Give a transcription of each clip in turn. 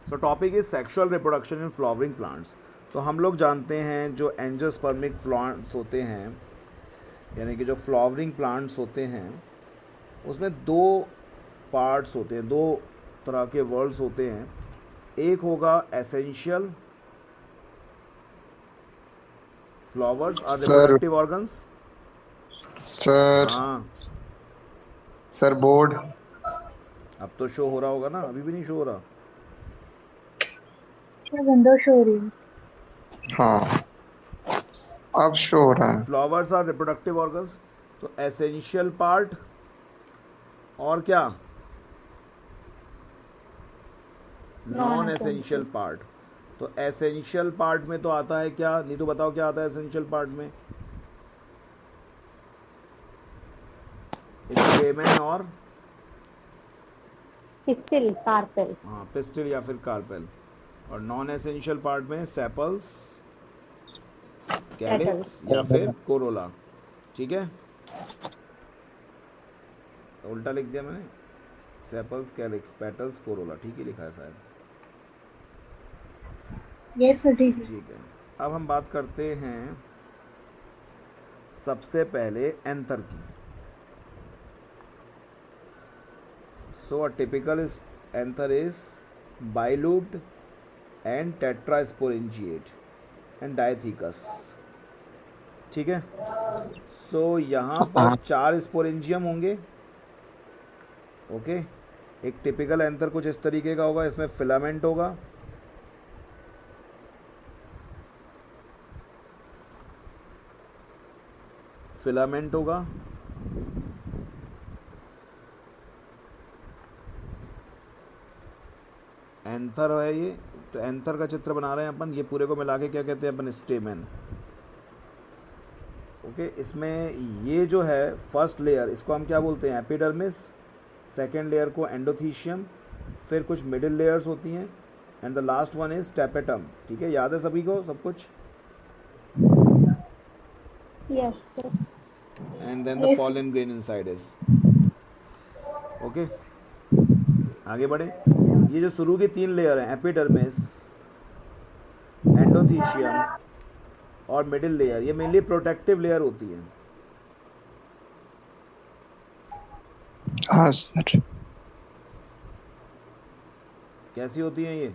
So topic is sexual reproduction in flowering plants. तो हम लोग जानते हैं जो एंजियोस्पर्मिक प्लांट्स होते हैं, यानी कि जो फ्लावरिंग प्लांट्स होते हैं, उसमें दो पार्ट्स होते हैं, दो तरह के वर्ड्स होते हैं। एक होगा essential flowers are sir reproductive organs. Sir हाँ, सर बोर्ड। अब तो शो हो रहा होगा ना, अभी भी नहीं शो हो रहा? क्या विंडो शो हो रही है? हाँ, अब शो हो रहा है। Flowers are reproductive organs. तो एसेंशियल पार्ट और क्या, नॉन एसेंशियल Non-essential. पार्ट। तो एसेंशियल पार्ट में तो आता है क्या, नीतू बताओ क्या आता है एसेंशियल पार्ट में? स्टेमेन और Pistil, carpel. हाँ पिस्टिल या फिर कार्पेल। और नॉन एसेंशियल पार्ट में सेपल्स, Petals. कैलिक्स या फिर कोरोला। ठीक है, उल्टा लिख दिया मैंने, सेपल्स कैलिक्स पेटल्स कोरोला, ठीक ही लिखा है शायद। Yes, sir, ठीक है. ठीक है, अब हम बात करते हैं सबसे पहले एंथर की। So a typical anther is bilobed and tetrasporangiate and dithecous. ठीक है, सो यहाँ पर 4 स्पोरेंजियम होंगे। ओके, एक टिपिकल एंथर कुछ इस तरीके का होगा, इसमें फिलामेंट होगा, फिलामेंट होगा, एंथर है ये। तो एंथर का चित्र बना रहे हैं अपन, ये पूरे को मिला के क्या कहते हैं अपन, स्टेमेन। ओके, इसमें ये जो है फर्स्ट लेयर, इसको हम क्या बोलते हैं, एपिडर्मिस। सेकेंड लेयर को एंडोथीशियम, फिर कुछ मिडिल लेयर्स होती हैं, and the last one is tapetum. ठीक है, याद है सभी को सब कुछ? Yes, sir. And then the Yes. Pollen grain inside is. Okay, आगे बढ़े। ये जो शुरू की 3 लेयर हैं, एपिडर्मिस, एंडोथीशियम और मिडिल लेयर, ये मेनली प्रोटेक्टिव लेयर होती है। हाँ सर। कैसी होती हैं ये?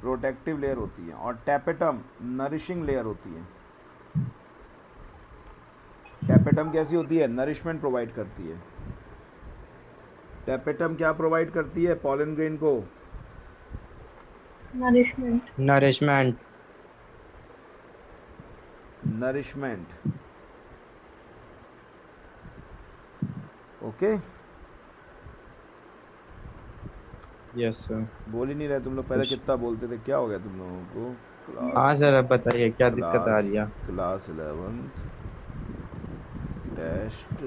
प्रोटेक्टिव लेयर होती है। और टेपेटम नरिशिंग लेयर होती है। टेपेटम कैसी होती है? नरिशमेंट प्रोवाइड करती है। टेपेटम क्या प्रोवाइड करती है पॉलन ग्रेन को? Nourishment. Nourishment. Nourishment. Okay, yes sir. बोल ही नहीं रहे तुम लोग, पहले कितना बोलते थे, क्या हो गया तुम लोगों को? हाँ सर, अब बताइए क्या दिक्कत आ रही है। Class 11th test,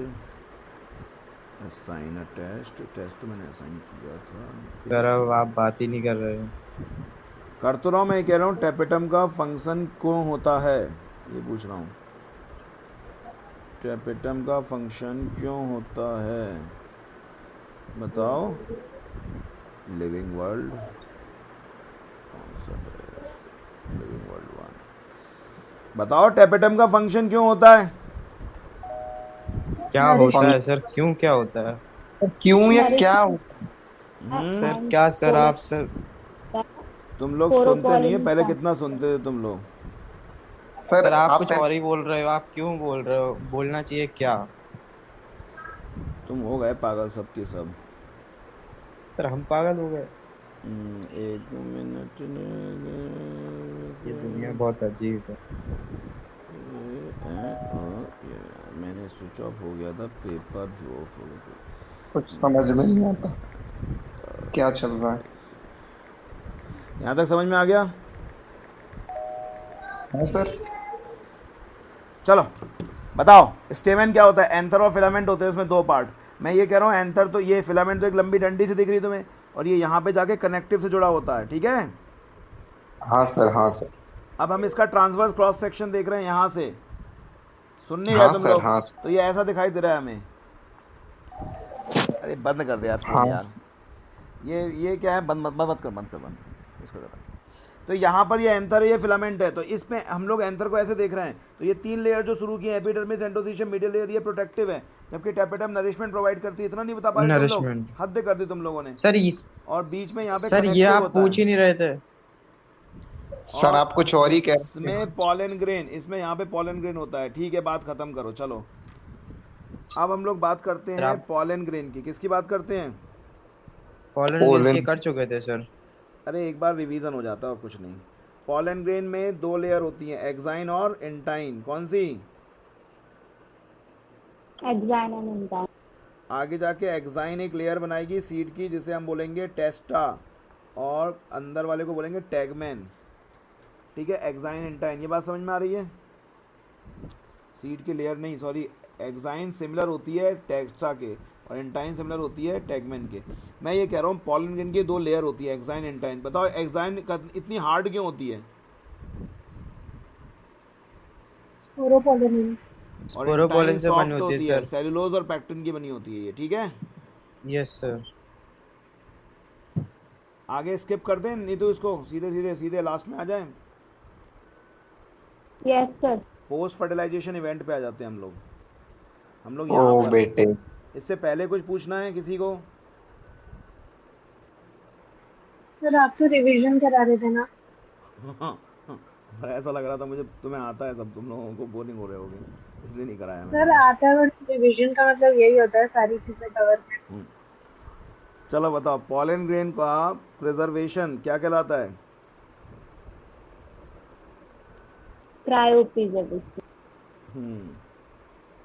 assign a test. Test तो मैंने असाइन किया था सर अब आप बात ही नहीं कर रहे हो। कर तो रहा हूँ, मैं कह रहा हूँ टेपेटम का फंक्शन क्यों होता है, ये पूछ रहा हूँ। टेपेटम का फंक्शन क्यों होता है बताओ। लिविंग वर्ल्ड, कौन सा टेस्ट? Living world 1। बताओ टेपेटम का फंक्शन क्यों होता है? क्या होता है सर, क्यों क्या होता है? क्यों या क्या? सर क्या सर, आप सर तुम लोग सुनते नहीं है, पहले कितना सुनते थे तुम लोग। सर आप कुछ और ही बोल रहे हो। आप क्यों बोल रहे हो? बोलना चाहिए क्या? तुम हो गए पागल सब के सब। सर हम पागल हो गए? एक मिनट, ये दुनिया बहुत अजीब है। मैंने स्विच ऑफ हो गया था, पेपर भी ऑफ हो गया था। कुछ समझ में नहीं आता क्या चल रहा है। यहाँ तक समझ में आ गया? हाँ सर। चलो बताओ, स्टेमेन क्या होता है? एंथर और फिलामेंट होते हैं, उसमें 2 पार्ट। मैं ये कह रहा हूँ एंथर तो ये, फिलामेंट तो एक लंबी डंडी से दिख रही तुम्हें, और ये यहाँ पे जाके कनेक्टिव से जुड़ा होता है। ठीक है, हाँ सर। हाँ सर। अब हम इसका ट्रांसवर्स क्रॉस सेक्शन देख रहे हैं यहाँ से। सुन नहीं हाँ रहे तुम सर। लोग? हाँ सर। तो ये ऐसा दिखाई दे रहा है हमें। अरे बंद कर दे यार फोन हाँ यार। ये क्या है, बंद कर इसको ज़रा। तो यहाँ पर ये एंथर है, ये फिलामेंट है। तो इसमें हम लोग एंथर को ऐसे देख रहे हैं। तो ये 3 लेयर जो शुरू किए हैं, एपिडर्मिस, एंडोथीलियम, मीडियल लेयर, ये प्रोटेक्टिव है, जबकि टेपेटम नरिशमेंट प्रोवाइड करती है। इतना नहीं बता पाए तुम लोग, नरिशमेंट। हद कर दी तुम लोगों ने। सर इस और बीच में यहाँ पे सर ये कनेक्टिव आप होता पूछ ही है। नहीं रहे थे। सर और आप कुछ और ही कह रहे थे। इसमें पॉलन ग्रेन, इसमें यहाँ पे पॉलन ग्रेन होता है। ठीक है, बात खत्म करो। चलो अब हम लोग बात करते सर हैं आप पॉलन ग्रेन की। किसकी बात करते हैं? Pollen pollen. ग्रेन ये कर चुके थे सर। अरे एक बार रिवीजन हो जाता है और कुछ नहीं। पॉलन ग्रेन में 2 लेयर होती हैं, एक्साइन और इंटाइन। कौन सी? Exine and intine. आगे जाके एक्साइन एक लेयर बनाएगी सीड की, जिसे हम बोलेंगे टेस्टा, और अंदर वाले को बोलेंगे टैगमेन। ठीक है, एक्साइन इंटाइन, ये बात समझ में आ रही है? सीड की लेयर नहीं, सॉरी, एक्साइन सिमिलर होती है टेक्सा के और इंटाइन सिमिलर होती है टैगमेन के। मैं ये कह रहा हूँ पॉलन ग्रेन की 2 लेयर होती है, एक्साइन इंटाइन। बताओ एक्साइन इतनी हार्ड क्यों होती है? स्पोरोपोलिन। और स्पोरोपोलन इंटाइन से बनी सॉफ्ट होती होती है है, सर। सेलुलोज और पैक्टिन की बनी होती है ये। ठीक है, यस सर। आगे स्किप कर दें, नहीं तो इसको सीधे लास्ट में आ जाएं। Yes sir. Post fertilisation event पे आ जाते हैं हम लोग यहाँ ओ पर। बेटे, इससे पहले कुछ पूछना है किसी को? सर आप तो रिवीजन करा रहे थे ना। पर ऐसा लग रहा था मुझे तुम्हें आता है सब, तुम लोगों को बोरिंग हो रहे होगे, इसलिए नहीं कराया सर मैंने। आता है, बट रिवीजन का मतलब यही होता है सारी चीजें कवर करना। चलो बताओ, पॉलन ग्रेन का प्रिजर्वेशन क्या कहलाता है? Cryo preservation.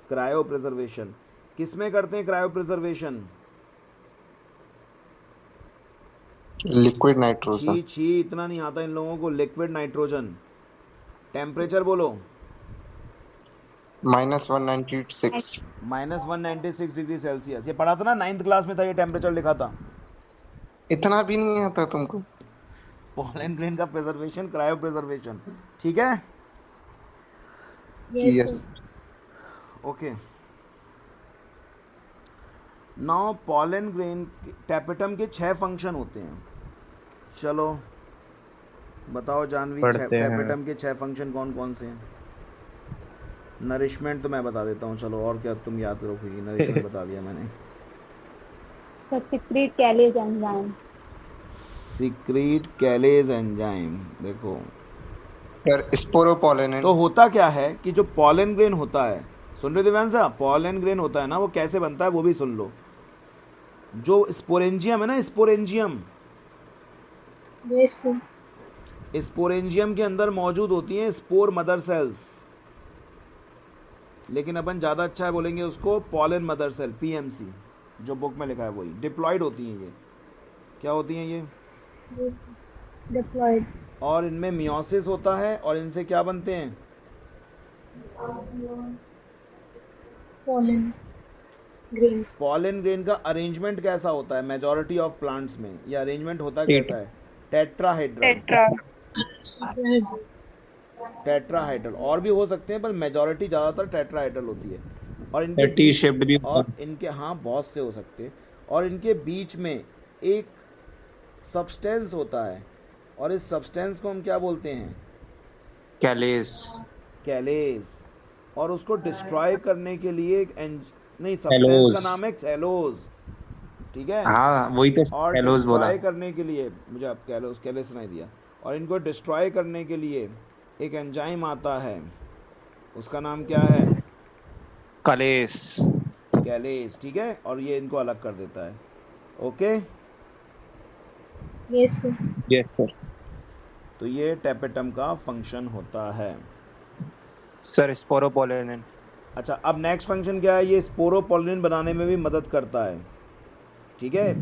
क्रायो प्रिजर्वेशन किस में करते हैं? Cryo preservation liquid nitrogen. छी, इतना नहीं आता इन लोगों को। Liquid nitrogen. टेम्परेचर बोलो। -196। -196 डिग्री सेल्सियस। ये पढ़ा था ना, 9th क्लास में था, ये टेम्परेचर लिखा था। इतना भी नहीं आता तुमको? पॉलन ग्रेन का प्रिजर्वेशन, क्रायो प्रिजर्वेशन। ठीक है, yes. Okay. Now pollen grain tapetum के 6 फंक्शन होते हैं। चलो बताओ जानवी, पढ़ते हैं। टेपेटम के 6 फंक्शन कौन कौन से हैं? नरिशमेंट तो मैं बता देता हूँ, चलो, और क्या तुम याद रखोगी? नरिशमेंट बता दिया मैंने। Sir secrete callase enzyme. Secrete callase enzyme. देखो सर स्पोरोपोलेन। तो होता क्या है कि जो पॉलन ग्रेन होता है, सुन रहे दिव्यांश साहब, पॉलन ग्रेन होता है ना, वो कैसे बनता है वो भी सुन लो। जो स्पोरेंजियम है ना, स्पोरेंजियम, यस सर। स्पोरेंजियम के अंदर मौजूद होती हैं स्पोर मदर सेल्स, लेकिन अपन ज़्यादा अच्छा है बोलेंगे उसको पॉलन मदर सेल, पीएमसी, जो बुक में लिखा है वही। डिप्लॉयड होती हैं ये। क्या होती हैं ये? डिप्लॉयड। और इनमें मियोसिस होता है, और इनसे क्या बनते हैं? Pollen grains. पॉलन ग्रेन का अरेंजमेंट कैसा होता है? मेजॉरिटी ऑफ प्लांट्स में ये अरेंजमेंट होता कैसा है? टेट्राहेड्रल। टेट्राहेड्रल, और भी हो सकते हैं पर मेजॉरिटी ज़्यादातर टेट्राहेड्रल होती है। और इनके टी शेप्ड भी और इनके, हाँ, बहुत से हो सकते हैं। और इनके बीच में एक सब्सटेंस होता है, और इस सब्सटेंस को हम क्या बोलते हैं? कैलेस। कैलेस। और उसको डिस्ट्रॉय करने के लिए एक नहीं, सब्सटेंस का नाम है सेलोज। ठीक है, हाँ वही तो और कैलोस बोला। डिस्ट्रॉय करने के लिए, मुझे अब कैलेस नहीं दिया, और इनको डिस्ट्रॉय करने के लिए एक एंजाइम आता है, उसका नाम क्या है? कैलेस। कैलेस। ठीक है, और ये इनको अलग कर देता है। Okay, yes sir. Yes sir. तो ये टेपेटम का फंक्शन होता है। सर स्पोरोपोलेन। अच्छा, अब नेक्स्ट फंक्शन क्या है? ये स्पोरोपोलिन बनाने में भी मदद करता है। ठीक है,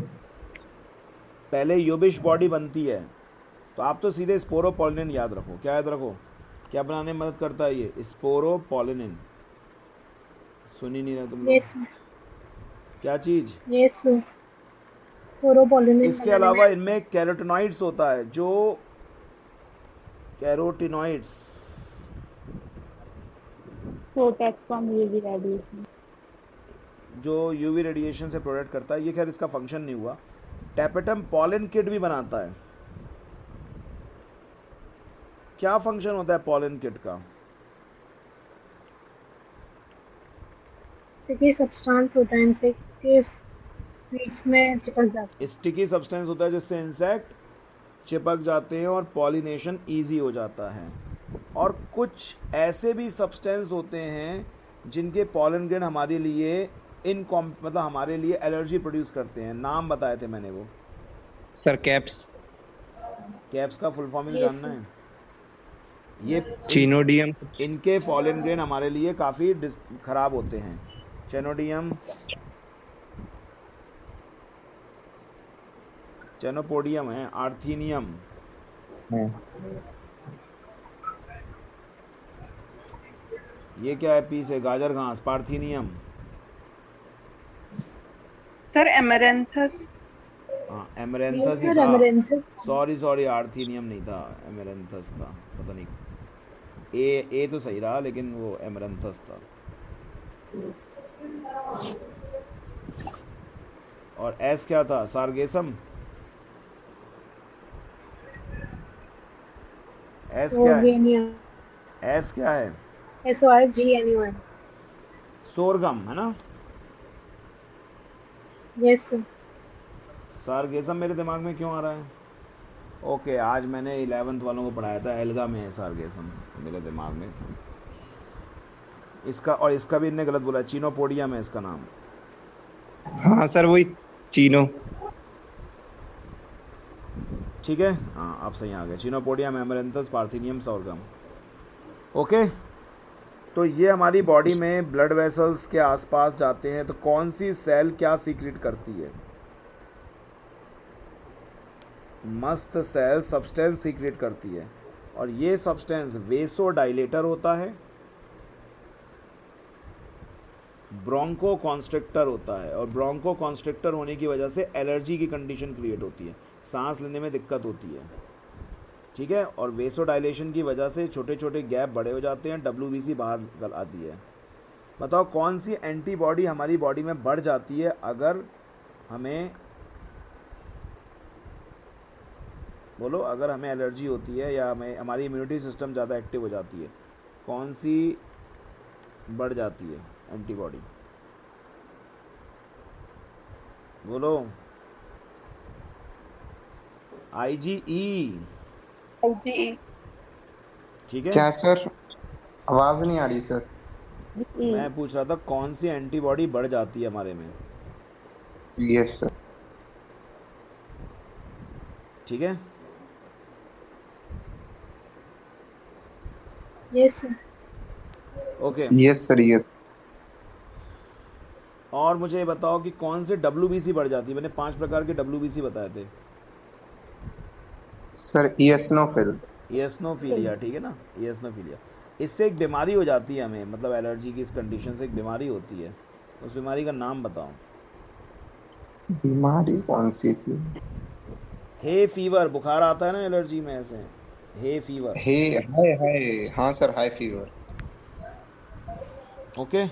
पहले यूबिश बॉडी बनती है, तो आप तो सीधे स्पोरोपोलिन याद रखो। क्या याद रखो? क्या बनाने में मदद करता है ये? स्पोरोपोलिन। सुन ही नहीं रहे तुम लोग? Yes sir. क्या चीज़? Yes sir. स्पोरोपोलिन। इसके अलावा इनमें कैरोटिनॉइड्स होता है, जो carotenoids protect from UV radiation. जो यूवी रेडिएशन से प्रोटेक्ट करता है। ये खैर इसका फंक्शन नहीं हुआ, टैपेटम पॉलन किट भी बनाता है। क्या फंक्शन होता है पॉलन किट का? स्टिकी सब्सटेंस होता है, इंसेक्ट्स के फीड्स में चिपक जाता है। स्टिकी सब्सटेंस होता है जिससे इंसेक्ट चिपक जाते हैं और पॉलिनेशन इजी हो जाता है। और कुछ ऐसे भी सब्सटेंस होते हैं जिनके पॉलन ग्रेन हमारे लिए मतलब हमारे लिए एलर्जी प्रोड्यूस करते हैं। नाम बताए थे मैंने वो। Sir caps. कैप्स का फुल फॉर्म Yes, जानना है? ये चिनोडियम। इनके पॉलन ग्रेन हमारे लिए काफ़ी खराब होते हैं। चेनोडियम, चेनोपोडियम है, आर्थीनियम, ये क्या है पीस है, गाजर घास, पार्थीनियम। Sir amaranthus. हाँ Yes, एमरेंथस ही sir, था। amaranthus. सॉरी आर्थीनियम नहीं था, एमरेंथस था। पता नहीं, ए तो सही रहा लेकिन वो एमरेंथस था। और एस क्या था? सार्गेसम। एस क्या है? Sorghum. एस क्या है? SORGNUM. सोरगम है ना? Yes, sir. सार्गेसम मेरे दिमाग में क्यों आ रहा है? ओके, आज मैंने 11th वालों को पढ़ाया था, एल्गा में है सार्गेसम मेरे दिमाग में। इसका और इसका भी इनने गलत बोला, चीनोपोडियम है इसका नाम। हाँ सर वही चीनो। ठीक है, हाँ आप सही आ गए। Chenopodium, amaranthus, parthenium, sorghum. Okay, तो ये हमारी बॉडी में ब्लड वेसल्स के आसपास जाते हैं तो कौन सी सेल क्या सीक्रेट करती है? मस्त सेल सब्सटेंस सीक्रेट करती है और ये सब्सटेंस वेसोडाइलेटर होता है, ब्रोंको कॉन्स्ट्रिक्टर होता है। और ब्रोंको कॉन्स्ट्रिक्टर होने की वजह से एलर्जी की कंडीशन क्रिएट होती है, सांस लेने में दिक्कत होती है। ठीक है, और वेसोडाइलेशन की वजह से छोटे छोटे गैप बड़े हो जाते हैं, WBC बाहर आती है। बताओ कौन सी एंटीबॉडी हमारी बॉडी में बढ़ जाती है अगर हमें, बोलो, अगर हमें एलर्जी होती है या हमारी इम्यूनिटी सिस्टम ज़्यादा एक्टिव हो जाती है, कौन सी बढ़ जाती है एंटीबॉडी? बोलो। IgE। ठीक है, क्या सर? आवाज नहीं आ रही सर। मैं पूछ रहा था कौन सी एंटीबॉडी बढ़ जाती है हमारे में। Yes sir. ठीक है, Yes, sir. Okay. Yes sir yes. और मुझे ये बताओ कि कौन से WBC बढ़ जाती है? मैंने 5 प्रकार के WBC बताए थे। सर इएसनोफिल। एसनोफीलिया, ठीक है ना, एसनोफीलिया। इससे एक बीमारी हो जाती है हमें, मतलब एलर्जी की इस कंडीशन से एक बीमारी होती है, उस बीमारी का नाम बताओ। बीमारी कौन सी थी? हे फीवर, बुखार आता है ना एलर्जी में, ऐसे हे फीवर। हे हाय हाय, हाँ sir, high fever. Okay,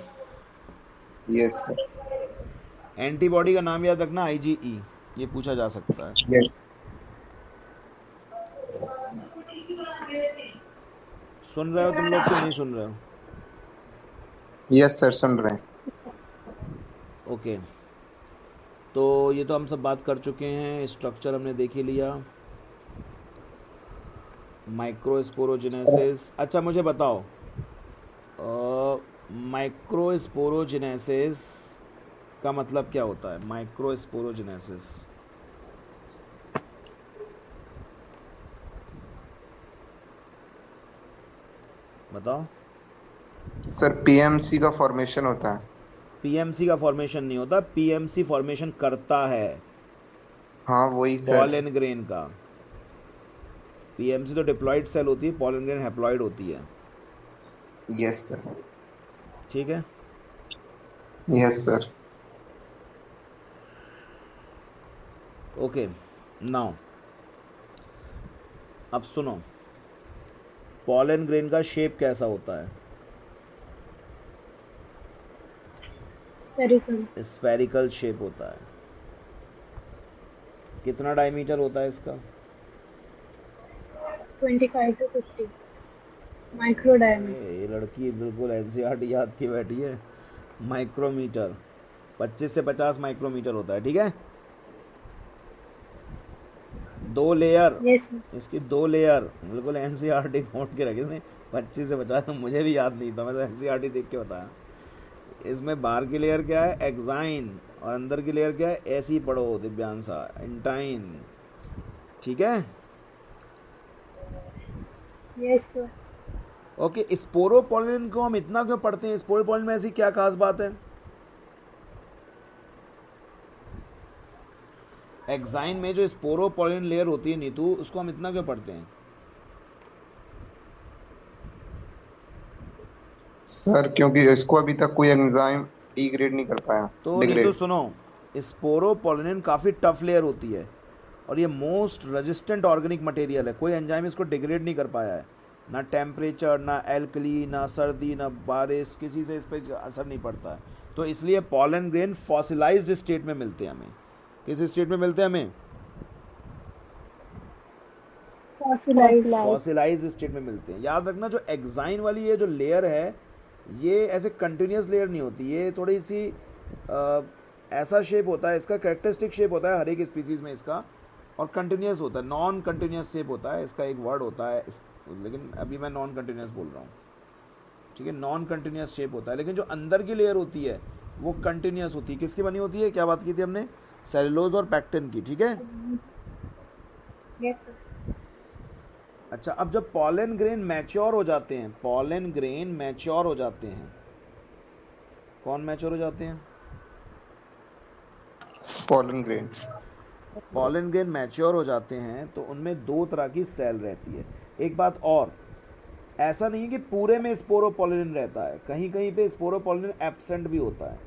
yes sir. Antibody का नाम याद रखना, IgE, ये पूछा जा सकता है। यस सुन रहे हो तुम लोग कि नहीं सुन रहे हो? यस सर, सुन रहे हैं। ओके, तो ये तो हम सब बात कर चुके हैं, स्ट्रक्चर हमने देख ही लिया, माइक्रोस्पोरोजेनेसिस। अच्छा मुझे बताओ, माइक्रोस्पोरोजेनेसिस का मतलब क्या होता है? माइक्रोस्पोरोजेनेसिस बताओ। सर पीएमसी का फॉर्मेशन होता है। PMC का फॉर्मेशन नहीं होता, PMC फॉर्मेशन करता है हाँ वही सर। पॉलन ग्रेन का। PMC तो डिप्लॉइड सेल होती है, पॉलन ग्रेन हैप्लॉइड होती है। Yes sir. ठीक है, यस सर। ओके। नाउ अब सुनो, पॉलन ग्रेन का शेप कैसा होता है? Spherical. स्फेरिकल शेप होता है। कितना डायमीटर होता है इसका? 25 to 50 माइक्रो डायमीटर। ये लड़की बिल्कुल एनसीईआरटी याद की बैठी है। माइक्रोमीटर 25 से 50 माइक्रोमीटर होता है, ठीक है। 2 लेयर, यस इसकी 2 लेयर बिल्कुल एनसीईआरटी नोट के रखे इसने। 25 से 50 मुझे भी याद नहीं था, मैं तो एनसीईआरटी देख के बताया। इसमें बाहर की लेयर क्या है? एक्साइन, और अंदर की लेयर क्या है? ऐसे ही पढ़ो दिव्यांशा, इंटाइन, ठीक है। Yes sir. ओके, स्पोरोपोलिन को हम इतना क्यों पढ़ते हैं? स्पोरोपोलिन में ऐसी क्या खास बात है? एक्साइन में जो स्पोरोपोलिन लेयर होती है नीतू, उसको हम इतना क्यों पढ़ते हैं? सर क्योंकि इसको अभी तक कोई एंजाइम डिग्रेड नहीं कर पाया। तो नीतू सुनो, स्पोरोपोलिन काफ़ी टफ लेयर होती है और ये मोस्ट रेजिस्टेंट ऑर्गेनिक मटेरियल है। कोई एंजाइम इसको डिग्रेड नहीं कर पाया है, ना टेम्परेचर, ना एल्कली, ना सर्दी, ना बारिश, किसी से इस पर असर नहीं पड़ता है। तो इसलिए पॉलन ग्रेन फॉसिलाइज्ड स्टेट में मिलते हैं हमें। किस स्टेट में मिलते हैं हमें? फॉसिलाइज्ड स्टेट में मिलते हैं। याद रखना, जो एक्साइन वाली ये जो लेयर है, ये ऐसे कंटिन्यूस लेयर नहीं होती, ये थोड़ी सी ऐसा शेप होता है, इसका कैरेक्टरिस्टिक शेप होता है हर एक स्पीसीज में इसका, और कंटिन्यूस होता है, नॉन कंटिन्यूस शेप होता है। इसका एक वर्ड होता है लेकिन अभी मैं नॉन कंटिन्यूस बोल रहा हूँ, ठीक है। नॉन कंटिन्यूस शेप होता है, लेकिन जो अंदर की लेयर होती है वो कंटिन्यूस होती है। किसकी बनी होती है? क्या बात की थी हमने? सेलुलोज और पैक्टिन की, ठीक है। Yes sir. अच्छा, अब जब पॉलन ग्रेन मैच्योर हो जाते हैं, पॉलन ग्रेन मैच्योर हो जाते हैं, कौन मैच्योर हो जाते हैं? Pollen grain. Pollen grain mature हो जाते हैं तो उनमें 2 तरह की सेल रहती है। एक बात और, ऐसा नहीं है कि पूरे में स्पोरोपोलिन रहता है, कहीं कहीं पे स्पोरोपोलिन एब्सेंट भी होता है,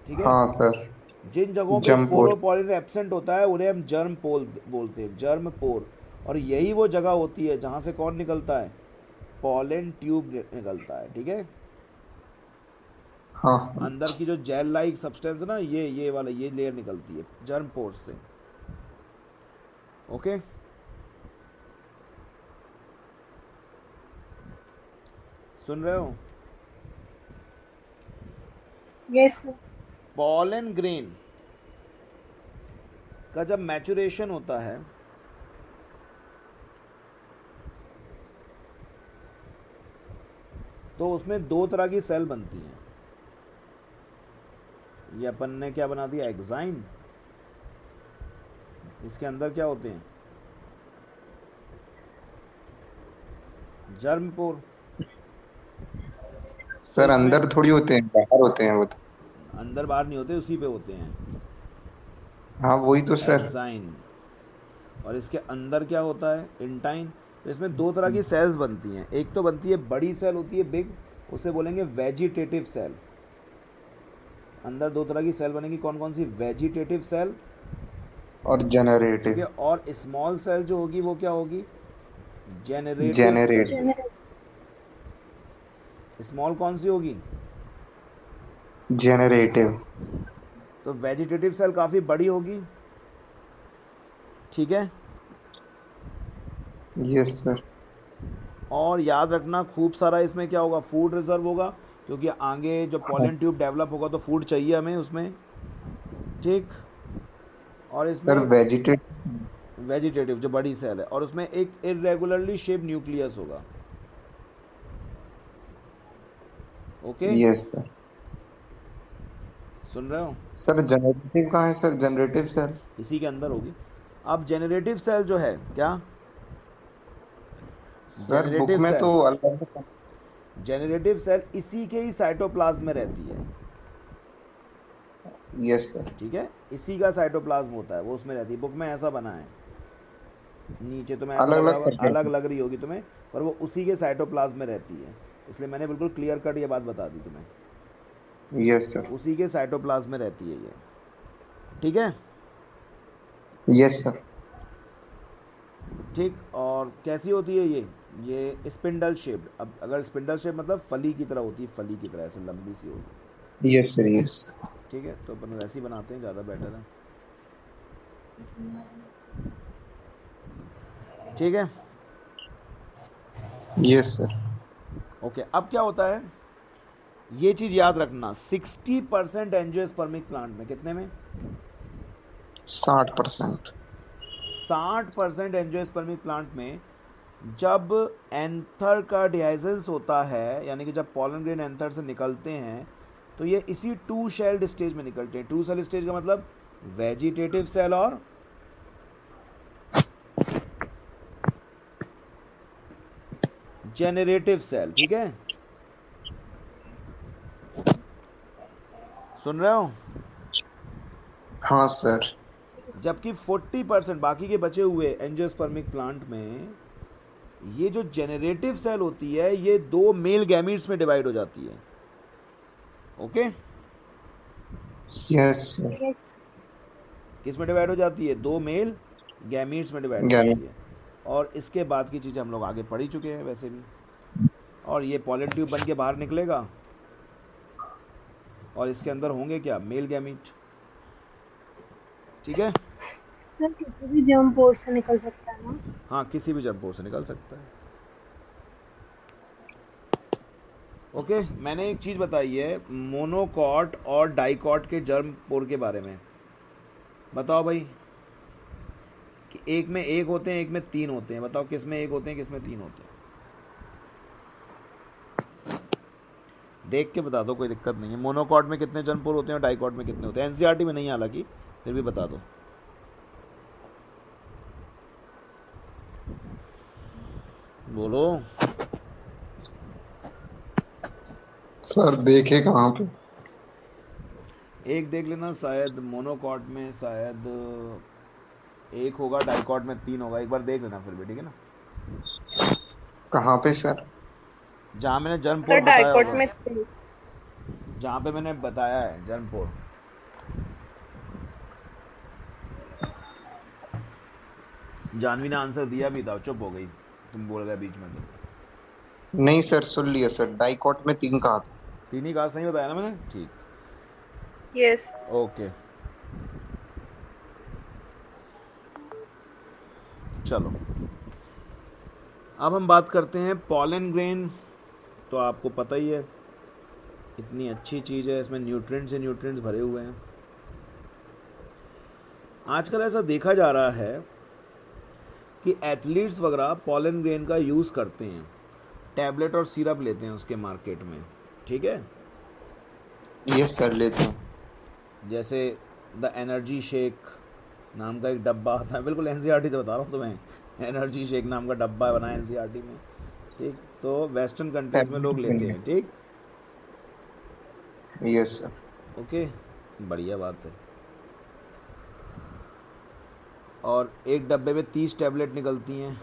ठीक है। हाँ सर। जिन जगहों पे जर्म पोर। स्पोरोपोलिन एब्सेंट होता है उन्हें हम जर्म पोल बोलते हैं, जर्म पोर। और यही वो जगह होती है जहाँ से कौन निकलता है? पॉलन ट्यूब निकलता है, ठीक है। हाँ अंदर की जो जेल लाइक सब्सटेंस ना, ये वाला ये लेयर निकलती है जर्म पोर से, ओके। सुन रहे हो? Yes sir. पॉलन ग्रेन का जब मैचुरेशन होता है तो उसमें 2 तरह की सेल बनती हैं। ये अपन ने क्या बना दिया? एक्साइन। इसके अंदर क्या होते हैं? जर्म पोर। सर, अंदर थोड़ी होते हैं, बाहर होते हैं वो तो। अंदर बाहर नहीं होते, उसी पे होते हैं, हाँ वही तो सर। एक्साइन। और इसके अंदर क्या होता है? इंटाइन। तो इसमें 2 तरह की सेल्स बनती हैं। एक तो बनती है बड़ी सेल होती है, बिग, उसे बोलेंगे वेजिटेटिव सेल। अंदर 2 तरह की सेल बनेगी, कौन कौन सी? वेजिटेटिव सेल और ठीक जनरेटिव। है। और स्मॉल सेल जो होगी वो क्या होगी? Generative generative. सेल। स्मॉल कौन सी होगी? जेनरेटिव। तो वेजिटेटिव सेल काफ़ी बड़ी होगी, ठीक है। Yes sir. और याद रखना, खूब सारा इसमें क्या होगा? फूड रिजर्व होगा, क्योंकि आगे जो पॉलन ट्यूब डेवलप होगा तो फूड चाहिए हमें उसमें, ठीक। और इसमें सर वेजिटेटिव। वेजिटेटिव जो बड़ी सेल है, और उसमें एक इरेगुलरली शेप न्यूक्लियस होगा, ओके। Yes sir. सुन रहे हो? सर जनरेटिव कहाँ है सर? जनरेटिव सेल इसी के अंदर होगी। अब जेनरेटिव सेल जो है क्या? सर बुक जेनरेटिव में सेल, तो अलग। जेनरेटिव सेल इसी के ही साइटोप्लाज्म में रहती है, यस सर। ठीक है। इसी का साइटोप्लाज्म होता है, वो उसमें रहती है। बुक में ऐसा बना है, नीचे तुम्हें ऐसा अलग लग रहा अलग होगा, करके। अलग लग रही होगी तुम्हें, पर वो उसी के साइटोप्लाज्म में रहती है। इसलिए मैंने बिल्कुल क्लियर कट ये बात बता दी तुम्हें, यस सर। उसी के साइटोप्लाज्म में रहती है ये, ठीक है। Yes sir. ठीक। और कैसी होती है ये स्पिंडल शेप्ड। अब अगर स्पिंडल शेप मतलब फली की तरह होती है, फली की तरह ऐसे लंबी सी होगी, यस सर। यस। ठीक है। तो अपन वैसे ही बनाते हैं, ज़्यादा बेटर है। ठीक है, यस सर। ओके। अब क्या होता है, ये चीज़ याद रखना, 60% एंजियोस्पर्मिक प्लांट में, कितने में, 60%। 60% एंजियोस्पर्मिक प्लांट में जब एंथर का डिहाइजेंस होता है, यानी कि जब पॉलन ग्रेन एंथर से निकलते हैं, तो ये इसी टू सेल्ड स्टेज में निकलते हैं। टू सेल स्टेज का मतलब वेजिटेटिव सेल और जेनरेटिव सेल। ठीक है, सुन रहे हो? हाँ सर। जबकि 40% बाकी के बचे हुए एंजियोस्पर्मिक प्लांट में ये जो जेनरेटिव सेल होती है, ये 2 मेल गैमीट्स में डिवाइड हो जाती है। Okay, yes sir. किस में डिवाइड हो जाती है? 2 मेल गैमीट्स में डिवाइड हो गैमीट। जाती है। और इसके बाद की चीज़ हम लोग आगे पढ़ ही चुके हैं वैसे भी। और ये पॉलन ट्यूब बन के बाहर निकलेगा और इसके अंदर होंगे क्या? Male gamete. ठीक है, सर किसी भी जर्म पोर से निकल सकता है ना? हाँ, किसी भी जंपोर से निकल सकता है। ओके, मैंने एक चीज़ बताई है मोनोकॉट और डाइकॉट के जर्म पोर के बारे में। बताओ भाई, कि एक में 1 होते हैं, एक में 3 होते हैं। बताओ किस में 1 होते हैं, किस में 3 होते हैं? देख के बता दो, कोई दिक्कत नहीं है। मोनोकॉट में कितने जर्म पोर होते हैं और डाइकॉट में कितने होते हैं? एनसीईआरटी में नहीं है हालांकि, फिर भी बता दो। बोलो। सर देखे कहाँ पे? एक देख लेना, शायद मोनोकॉट में शायद 1 होगा, डाइकॉट में 3 होगा। एक बार देख लेना फिर भी, ठीक है ना? कहाँ पे सर? जहाँ मैंने जर्म सर पोर बताया डाइकॉट होगा, में 3। जहाँ पे मैंने बताया है जर्म पोर। जानवी ने आंसर दिया भी था, चुप हो गई, तुम बोल गए बीच में तो। नहीं सर, सुन लिया सर, डाइकॉट में 3 कहा था। 3 ही कहा, सही बताया ना मैंने? ठीक, यस। ओके। चलो, अब हम बात करते हैं पॉलन ग्रेन। तो आपको पता ही है, इतनी अच्छी चीज़ है, इसमें न्यूट्रिएंट्स ही न्यूट्रिएंट्स भरे हुए हैं। आजकल ऐसा देखा जा रहा है कि एथलीट्स वगैरह पॉलन ग्रेन का यूज़ करते हैं, टैबलेट और सिरप लेते हैं उसके मार्केट में। ठीक है, यस सर, लेते हैं। जैसे द एनर्जी शेक नाम का एक डब्बा आता है, बिल्कुल एनसीईआरटी से बता रहा हूँ तुम्हें, एनर्जी शेक नाम का डब्बा बना है एनसीईआरटी में। ठीक, तो वेस्टर्न कंट्रीज में लोग लेते हैं। ठीक, यस सर। ओके, बढ़िया बात है। और एक डब्बे में 30 टैबलेट निकलती हैं,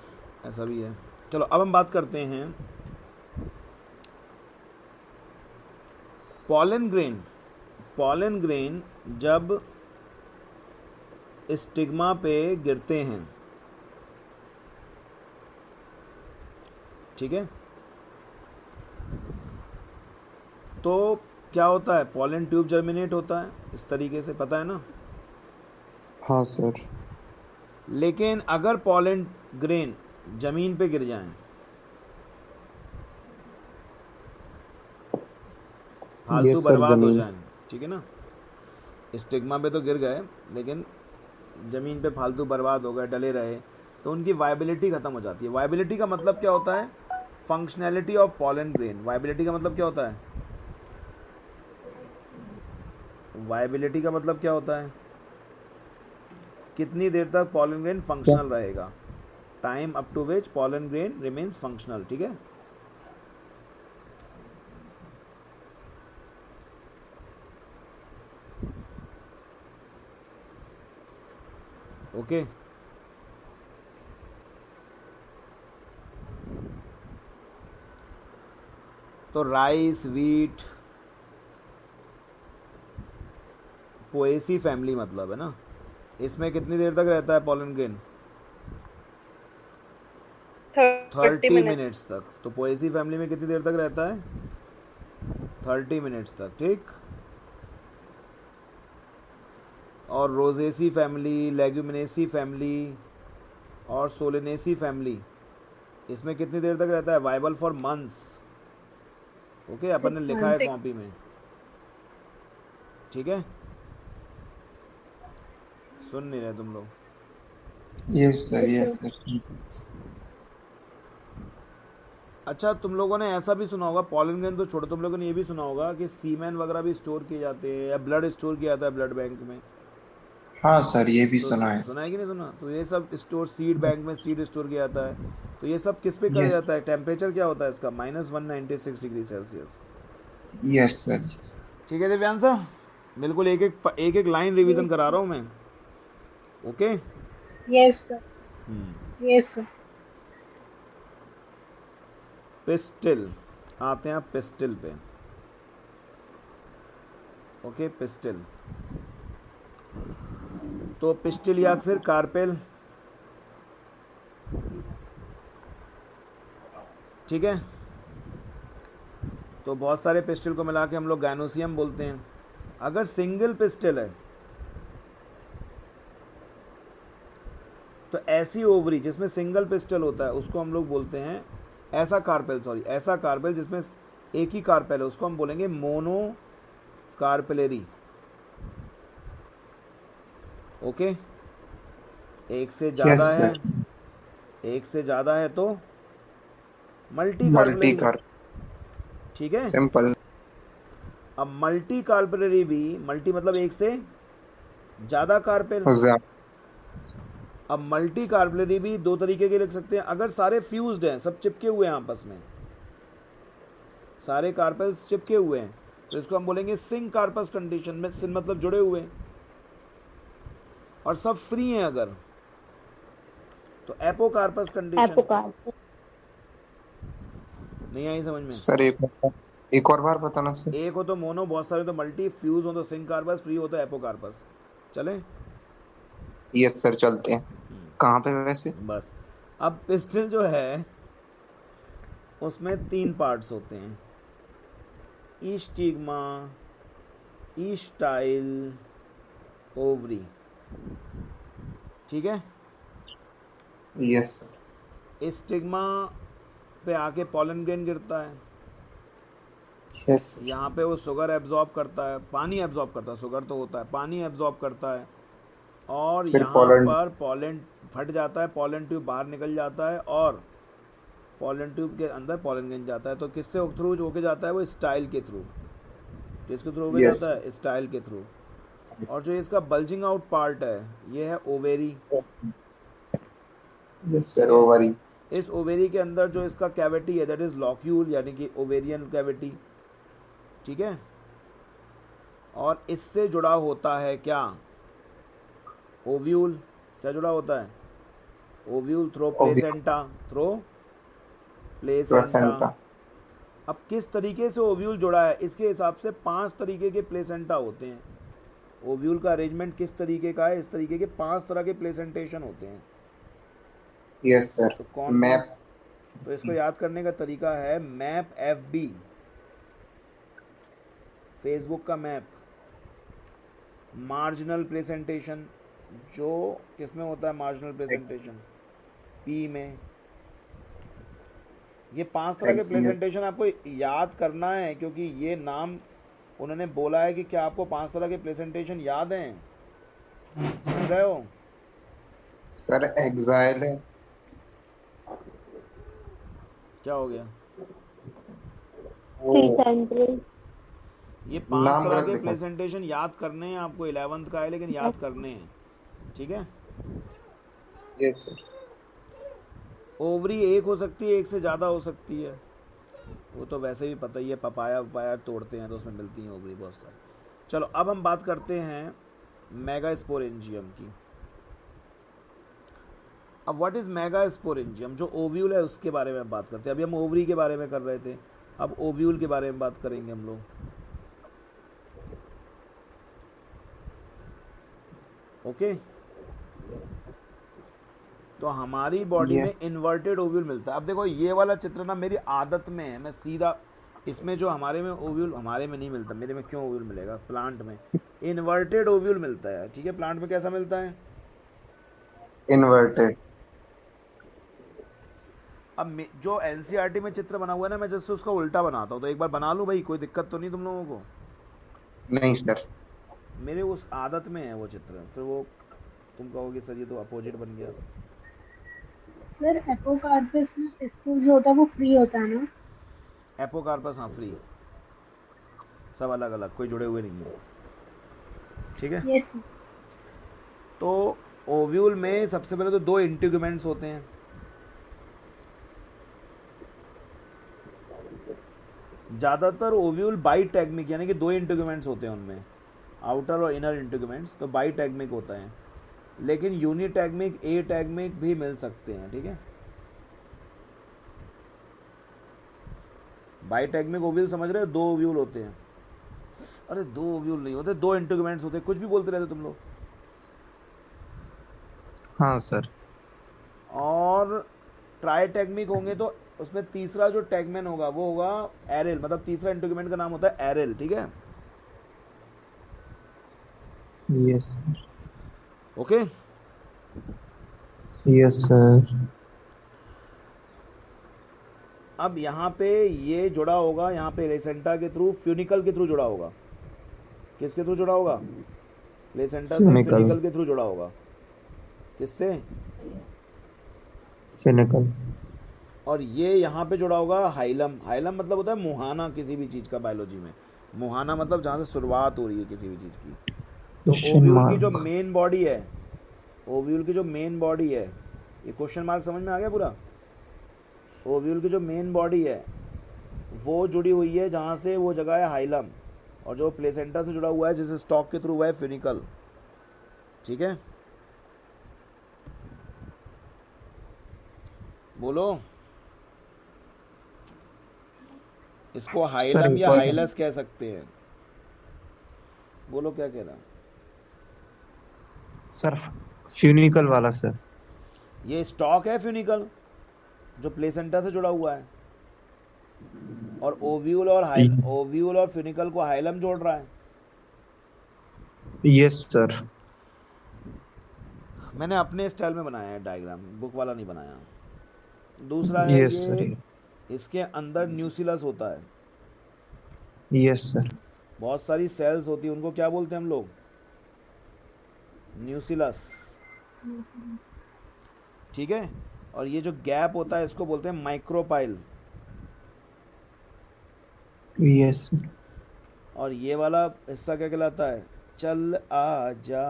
ऐसा भी है। चलो, अब हम बात करते हैं पॉलन ग्रेन। पॉलन ग्रेन जब स्टिग्मा पे गिरते हैं, ठीक है, तो क्या होता है? पॉलन ट्यूब जर्मिनेट होता है इस तरीके से, पता है ना? हाँ सर। लेकिन अगर पॉलन ग्रेन जमीन पे गिर जाएं, फालतू यस सर, बर्बाद हो जमीन। जाएं, ठीक है ना? स्टिग्मा पे तो गिर गए, लेकिन ज़मीन पे फालतू बर्बाद हो गए, डले रहे, तो उनकी वायबिलिटी ख़त्म हो जाती है। वायबिलिटी का मतलब क्या होता है? Functionality of pollen grain. Viability का मतलब क्या होता है? वायबिलिटी का मतलब क्या होता है? कितनी देर तक पॉलन ग्रेन फंक्शनल रहेगा, time up to which pollen grain remains functional. ठीक है, ओके। तो राइस, वीट, पोएसी फैमिली मतलब है ना, इसमें कितनी देर तक रहता है पॉलन ग्रेन? 30 मिनट। मिनट्स तक। तो पोएसी फैमिली में कितनी देर तक रहता है? 30 मिनट्स तक। ठीक, और रोजेसी फैमिली, लेग्यूमिनेसी फैमिली और सोलेनेसी फैमिली, इसमें कितनी देर तक रहता है? Viable for months. ओके, अपन ने 6 लिखा है months. कॉपी में, ठीक है? सुन नहीं रहे तुम लोग? Yes sir, Yes, yes sir. Sir. अच्छा, तुम लोगों ने ऐसा भी सुना होगा, पॉलन ग्रेन तो छोड़ो, तुम लोगों ने ये भी सुना होगा कि सीमेन वगैरह भी स्टोर किए जाते हैं या ब्लड स्टोर किया जाता है ब्लड बैंक में। हाँ सर, ये भी तो सुना है। सुना है कि नहीं सुना? तो ये सब स्टोर, सीड बैंक में सीड स्टोर किया जाता है। तो ये सब किस पे करा यस, जाता है? टेम्परेचर क्या होता है इसका? -196 डिग्री सेल्सियस। Yes sir. ठीक है दिव्यांशा, बिल्कुल एक एक लाइन रिवीजन करा रहा हूँ मैं। Okay. Yes, sir. Yes, sir. Pistil, आते हैं पिस्टिल पे। Okay, pistil. तो पिस्टिल या फिर कार्पेल, ठीक है? तो बहुत सारे पिस्टिल को मिला के हम लोग गायनोसियम बोलते हैं। अगर सिंगल पिस्टिल है तो ऐसी ओवरी जिसमें सिंगल पिस्टल होता है उसको हम लोग बोलते हैं ऐसा कार्पेल जिसमें एक ही कार्पेल है उसको हम बोलेंगे मोनो कार्पेलरी। ओके, एक से ज़्यादा यस है, सर। एक से ज़्यादा है तो मल्टी मल्टी कार्पेलरी, कार, ठीक है? सिंपल। अब मल्टी कार्पेलरी भी, मल्टी मतलब एक से ज़्यादा कार्पेल। अब मल्टी कार्पेलरी भी दो तरीके के लिख सकते हैं। अगर सारे फ्यूज्ड हैं, सब चिपके हुए हैं आपस में, सारे कार्पेल्स चिपके हुए हैं, तो इसको हम बोलेंगे सिंक कार्पस कंडीशन में। सिंक मतलब जुड़े हुए हैं। और सब फ्री हैं अगर, तो एपोकार्पस कंडीशन। Apocarp. नहीं आई समझ में? सर एक और बार बताना सर। एक हो तो मोनो, बहुत सारे तो मल्टी, फ्यूज हो तो सिंक कार्पस, फ्री हो तो एपोकार्पस। चले? यस सर, चलते हैं। कहाँ पे वैसे? बस, अब पिस्टल जो है उसमें 3 पार्ट्स होते हैं, स्टिग्मा, स्टाइल, ओवरी, ठीक है? Yes sir. स्टिग्मा पे आके पॉलन ग्रेन गिरता है, यस सर। यहाँ पे वो शुगर एब्जॉर्ब करता है, पानी एब्जॉर्ब करता है, शुगर तो होता है, पानी एब्जॉर्ब करता है, और फिर यहाँ pollen- पर पॉलन फट जाता है, पॉलन ट्यूब बाहर निकल जाता है और पॉलन ट्यूब के अंदर पॉलन ग्रेन जाता है। तो किससे थ्रू होके जाता है? वो स्टाइल के थ्रू। किसके थ्रू होके Yes. जाता है? स्टाइल के थ्रू। और जो इसका बल्जिंग आउट पार्ट है ये है ओवेरी। Yes sir, ovary. इस ओवेरी के अंदर जो इसका कैविटी है दैट इज लॉक्यूल, यानी कि ओवेरियन कैविटी, ठीक है? और इससे जुड़ा होता है क्या? ओव्यूल। क्या जुड़ा होता है? Ovule through placenta, through placenta. Placenta. अब किस तरीके से ओव्यूल जुड़ा है? इसके हिसाब से 5 तरीके के प्लेसेंटा होते हैं। ओव्यूल का अरेंजमेंट किस तरीके का है? इस तरीके के 5 तरह के प्लेसेंटेशन होते हैं। Yes sir. तो कौन मैप। तो इसको याद करने का तरीका है मैप FB, फेसबुक का मैप। मार्जिनल प्रेजेंटेशन, जो किसमें होता है मार्जिनल प्रेजेंटेशन? P में। ये 5 तरह के प्रेजेंटेशन आपको याद करना है, क्योंकि ये नाम उन्होंने बोला है कि क्या आपको 5 तरह के प्रेजेंटेशन याद हैं? सुन रहे हो? सर एग्जाइल है। क्या हो गया? Central. ये 5 नाम तरह रख के देखो। प्रेजेंटेशन याद करने हैं आपको। 11th का है लेकिन याद करने हैं, ठीक है? Yes sir. ओवरी एक हो सकती है, एक से ज़्यादा हो सकती है, वो तो वैसे भी पता ही है। पपाया तोड़ते हैं तो उसमें मिलती हैं ओवरी बहुत सारी। चलो अब हम बात करते हैं मेगास्पोरेंजियम की। अब व्हाट इज़ मेगास्पोरेंजियम? जो ओव्यूल है उसके बारे में बात करते हैं। अभी हम ओवरी के बारे में कर रहे थे, अब ओव्यूल के बारे में बात करेंगे हम लोग। ओके, तो हमारी बॉडी Yes. में इन्वर्टेड ओव्यूल मिलता है। अब देखो ये वाला चित्र ना मेरी आदत में है, मैं सीधा इसमें जो हमारे में ओव्यूल, हमारे में नहीं मिलता, मेरे में क्यों ओव्यूल मिलेगा? प्लांट में इन्वर्टेड ओव्यूल मिलता है, ठीक है। प्लांट में कैसा मिलता है? इन्वर्टेड। अब जो एनसीईआरटी में चित्र बना हुआ है ना, मैं जैसे उसका उल्टा बनाता हूँ, तो एक बार बना लूँ भाई, कोई दिक्कत तो नहीं तुम लोगों को? नहीं सर। मेरे उस आदत में है वो चित्र, फिर वो तुम कहोगे सर ये तो अपोजिट बन गया। सर एपोकार्पस में स्कूल जो होता है वो फ्री होता है ना? एपोकार्पस हाँ फ्री, सब अलग अलग, कोई जुड़े हुए नहीं है, ठीक है। Yes sir. तो ओव्यूल में सबसे पहले तो 2 इंटीग्यूमेंट्स होते हैं। ज़्यादातर ओव्यूल बाइटैगमिक, यानी कि 2 इंटीग्यूमेंट्स होते हैं उनमें, आउटर और इनर इंटीग्यूमेंट्स, तो बाइटैगमिक होता है। लेकिन यूनिटैगमिक, एटैगमिक भी मिल सकते हैं, ठीक है। बाइटैगमिक ओव्यूल समझ रहे हो? 2 ओव्यूल होते हैं। अरे 2 ओव्यूल नहीं होते, 2 इंटीग्यूमेंट्स होते हैं, कुछ भी बोलते रहते तुम लोग। हाँ सर। और ट्राइटैगमिक होंगे तो उसमें तीसरा जो टैगमेन होगा वो होगा एरेल, मतलब तीसरा इंटीग्यूमेंट का नाम होता है एरेल, ठीक है। Yes sir. Okay. Yes sir. अब यहाँ पे ये जुड़ा होगा, यहाँ पे लेसेंटा के थ्रू, फ्यूनिकल के थ्रू जुड़ा होगा। किसके थ्रू जुड़ा होगा? लेसेंटा से फ्यूनिकल। फ्यूनिकल के थ्रू जुड़ा होगा। किससे? फिनिकल। और ये यहाँ पे जुड़ा होगा हाइलम। हाइलम मतलब होता है मुहाना किसी भी चीज़ का, बायोलॉजी में मुहाना मतलब जहाँ से शुरुआत हो रही है किसी भी चीज़ की। तो ओव्यूल की जो मेन बॉडी है, ओव्यूल की जो मेन बॉडी है, ये क्वेश्चन मार्क समझ में आ गया पूरा? ओव्यूल की जो मेन बॉडी है वो जुड़ी हुई है जहाँ से, वो जगह है हाइलम, और जो प्लेसेंटा से जुड़ा हुआ है जिसे स्टॉक के थ्रू हुआ है फ्यूनिकल, ठीक है। बोलो, इसको हाइलम या हाइलस कह सकते हैं। बोलो क्या कह रहा? सर फ्यूनिकल वाला सर। ये स्टॉक है फ्यूनिकल जो प्लेसेंटा से जुड़ा हुआ है, और ओव्यूल और ओव्यूल और फ्यूनिकल को हाइलम जोड़ रहा है। Yes sir. मैंने अपने स्टाइल में बनाया है डायग्राम, बुक वाला नहीं बनाया। दूसरा है यस सर। ये, इसके अंदर न्यूसिलस होता है। Yes sir. बहुत सारी सेल्स होती है, उनको क्या बोलते हैं हम लोग? न्यूसिलस, ठीक है। और ये जो गैप होता है इसको बोलते हैं माइक्रोपाइल। Yes sir. और ये वाला हिस्सा क्या कहलाता है? चल आ जा,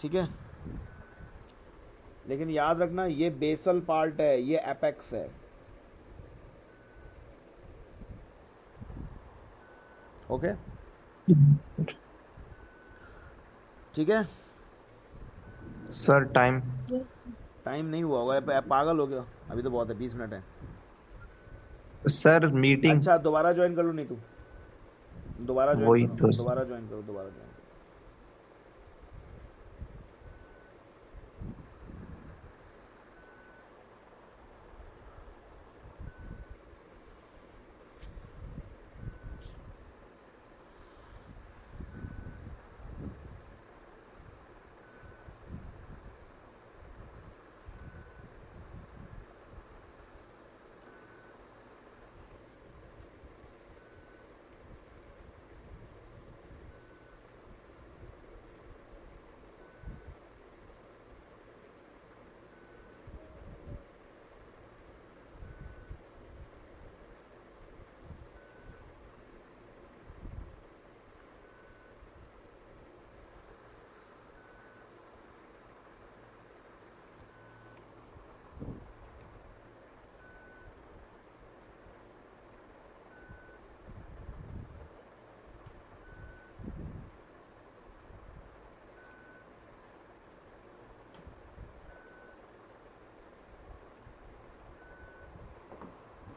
ठीक है। लेकिन याद रखना ये बेसल पार्ट है, ये एपेक्स है, ओके, ठीक है। Sir time. टाइम नहीं हुआ होगा, पागल हो गया, अभी तो बहुत है, 20 मिनट है। Sir meeting. अच्छा दोबारा ज्वाइन कर लो, नहीं तू दोबारा वही ज्वाइन तो करो, सर। दोबारा ज्वाइन करो, दोबारा ज्वाइन।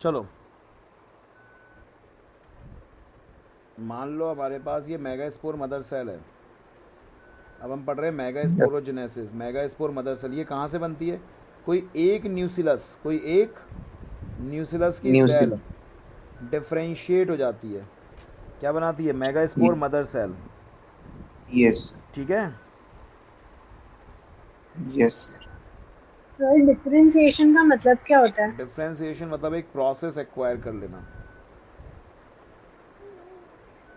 चलो मान लो हमारे पास ये मेगास्पोर मदर सेल है। अब हम पढ़ रहे हैं मेगास्पोरोजेनेसिस। मेगास्पोर मदर सेल ये कहाँ से बनती है? कोई एक न्यूसिलस, कोई एक न्यूसिलस की सेल डिफरेंशिएट हो जाती है, क्या बनाती है? Megaspore mother cell. यस ठीक है, यस सर डिफरेंशिएशन का मतलब क्या होता है? डिफ्रेंसिएशन मतलब एक प्रोसेस एक्वायर कर लेना,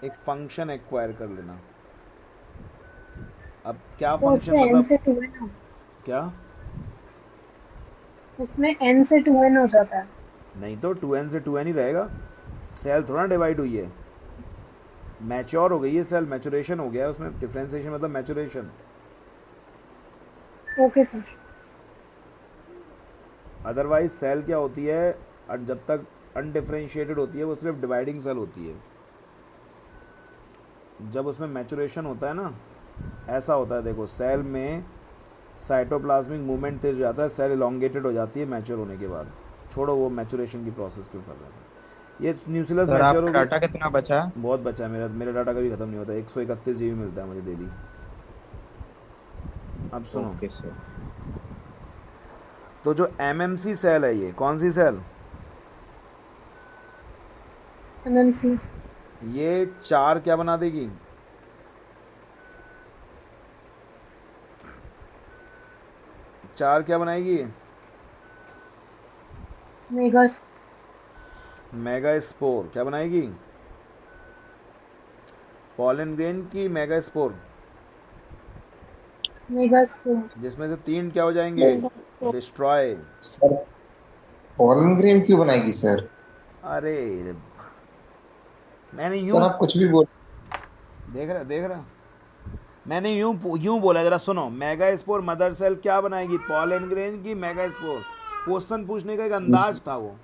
एक फंक्शन एक्वायर कर लेना। अब क्या तो फंक्शन उसमें n मतलब से 2n हो, क्या? उसमें n से 2n हो जाता है। नहीं तो 2n से 2n ही रहेगा, सेल थोड़ा डिवाइड हुई है, मैच्योर हो गई है सेल, मैचुरेशन हो गया है उसमें। डिफ्रेंसिएशन मतलब maturation. Okay sir. Otherwise cell क्या होती है, जब तक अनडिफ्रेंशिएटेड होती है वो सिर्फ डिवाइडिंग सेल होती है। जब उसमें मैचुरेशन होता है ना, ऐसा होता है, देखो सेल में साइटोप्लाज्मिक मूवमेंट तेज हो जाता है, सेल इलोंगेटेड हो जाती है मैच्योर होने के बाद। छोड़ो वो मैचुरेशन की प्रोसेस क्यों कर रहे हैं। ये न्यूक्लियस सर मैच्योर आपका हो गई। डाटा कितना बचा? बहुत बचा है मेरा, मेरा डाटा कभी ख़त्म नहीं होता। 131 GB मिलता है मुझे डेली। अब सुनो, ओके सर। तो जो MMC सेल है, ये कौन सी सेल? MMC ये 4 क्या बना देगी? चार क्या बनाएगी? Mega megaspore. क्या बनाएगी? पॉलन ग्रेन की मेगास्पोर, मेगास्पोर जिसमें से 3 क्या हो जाएंगे? डिस्ट्रॉय। सर पॉलन ग्रेन क्यों बनाएगी सर? अरे मैंने सर यूं आप कुछ भी बोल। देख रहा मैंने यूं बोला, जरा सुनो। मेगास्पोर मदर सेल क्या बनाएगी? पॉलन ग्रेन की मेगास्पोर। क्वेश्चन पूछने का एक अंदाज था वो।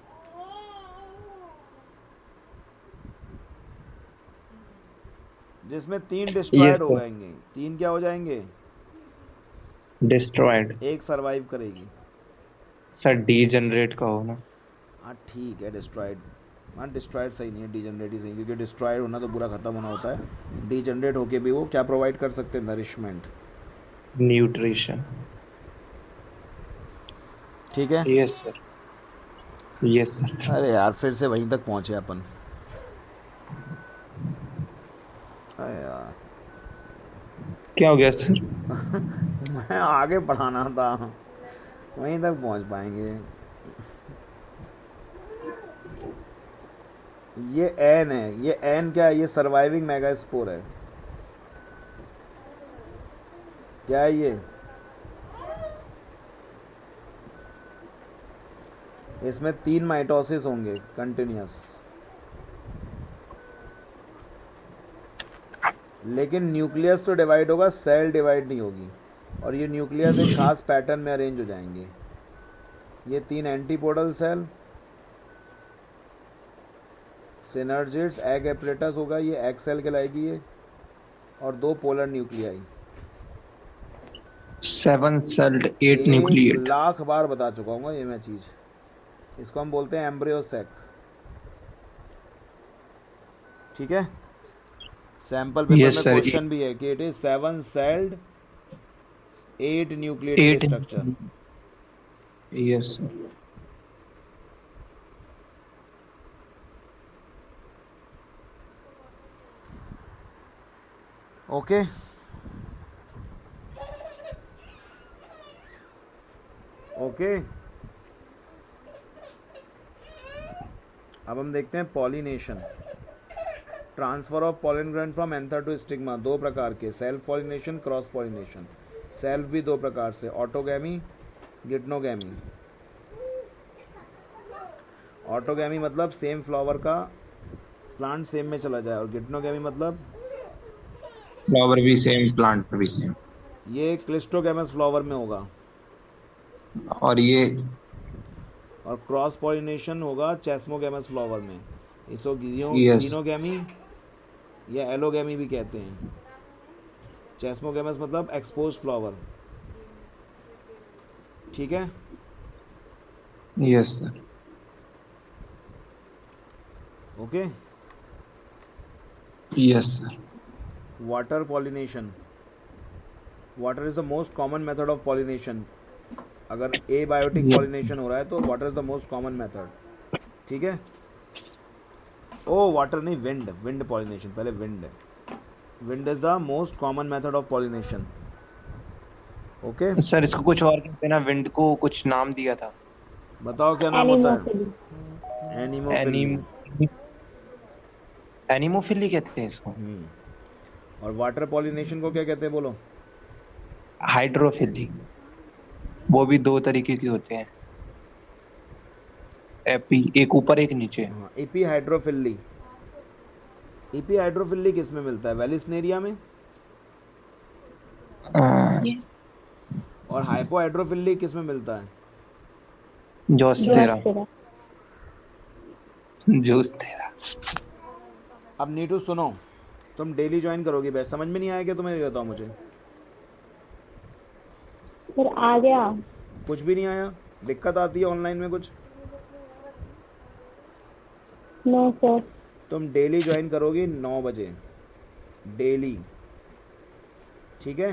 जिसमें 3 यस डिस्ट्रॉयड हो सर। जाएंगे। 3 क्या हो जाएंगे? डिस्ट्रॉयड। एक सरवाइव करेगी। सर डीजनरेट का हो ना? हाँ ठीक है, डिस्ट्रॉयड। हाँ डिस्ट्रॉयड सही नहीं है, डीजनरेट ही सही, क्योंकि डिस्ट्रॉयड होना तो पूरा ख़त्म होना होता है। डीजनरेट होके भी वो क्या प्रोवाइड कर सकते हैं? नरिशमेंट। न्यूट्रिशन। ठीक है। Yes sir. Yes sir. अरे यार फिर से वहीं तक पहुँचे अपन। अरे यार क्या हो गया सर? मैं आगे पढ़ाना था, वहीं तक पहुँच पाएंगे। ये एन है, ये एन क्या है? ये सर्वाइविंग मेगास्पोर है। क्या है ये? इसमें 3 माइटोसिस होंगे कंटिन्यूस, लेकिन न्यूक्लियस तो डिवाइड होगा, सेल डिवाइड नहीं होगी। और ये न्यूक्लियस एक खास पैटर्न में अरेंज हो जाएंगे। ये 3 antipodal cell, synergids, egg apparatus होगा, ये एग सेल कहलाएगी ये, और 2 polar nuclei. 7 celled 8 1 nucleate. Lakh बार बता चुका हूँ ये मैं चीज़। इसको हम बोलते हैं एम्ब्रियो सेक। ठीक है। सैंपल पेपर यस में सर। क्वेश्चन भी है कि it is 7 celled 8 nucleated 8। Structure. Yes sir. Okay. Okay, अब हम देखते हैं pollination. Transfer of pollen grain from anther to stigma, 2 प्रकार के, self pollination, cross pollination. Self भी 2 प्रकार से, ऑटोगैमी, गिटनोगैमी। ऑटोगैमी मतलब सेम फ्लावर का प्लांट सेम में चला जाए, और गिटनोगैमी मतलब फ्लावर भी सेम, प्लांट भी सेम। ये क्लिस्टोगैमस फ्लावर में होगा। और ये और क्रॉस पॉलिनेशन होगा चेस्मोगैमस फ्लावर में। इसको यस। जीनोगैमी या एलोगैमी भी कहते हैं। चेस्मोगैमस मतलब एक्सपोज फ्लावर। ठीक है। Yes sir. Okay. Yes sir. Water pollination. Water is the most common method of pollination. अगर एबायोटिक पॉलिनेशन हो रहा है तो water is the most common method. ठीक है। ओ वाटर नहीं, विंड, विंड पॉलिनेशन, पहले wind. Wind is the most common method of pollination. Okay, sir इसको कुछ और कहते हैं ना, विंड को कुछ नाम दिया था। बताओ क्या नाम होता है? एनिमोफिली। एनिमोफिली। एनिमोफिली कहते हैं इसको। और वाटर पॉलिनेशन को क्या कहते हैं, बोलो? हाइड्रोफिली। वो भी 2 तरीके के होते हैं, एपी, एक ऊपर एक नीचे। हाँ, एपी हाइड्रोफिली। एपी हाइड्रोफिली किस में मिलता है? वेलिस्नेरिया में। और हाइपो हाइड्रोफिली किस में मिलता है? जोस्टेरा। जोस्टेरा। जोस्टेरा। अब नीटू सुनो, तुम डेली ज्वाइन करोगी बैच, समझ में नहीं आया क्या तुम्हें? ये बताओ मुझे। फिर आ गया। कुछ भी नहीं आया? दिक्कत आती है ऑनलाइन में कुछ? No sir. तुम डेली ज्वाइन करोगी 9 बजे, डेली, ठीक है?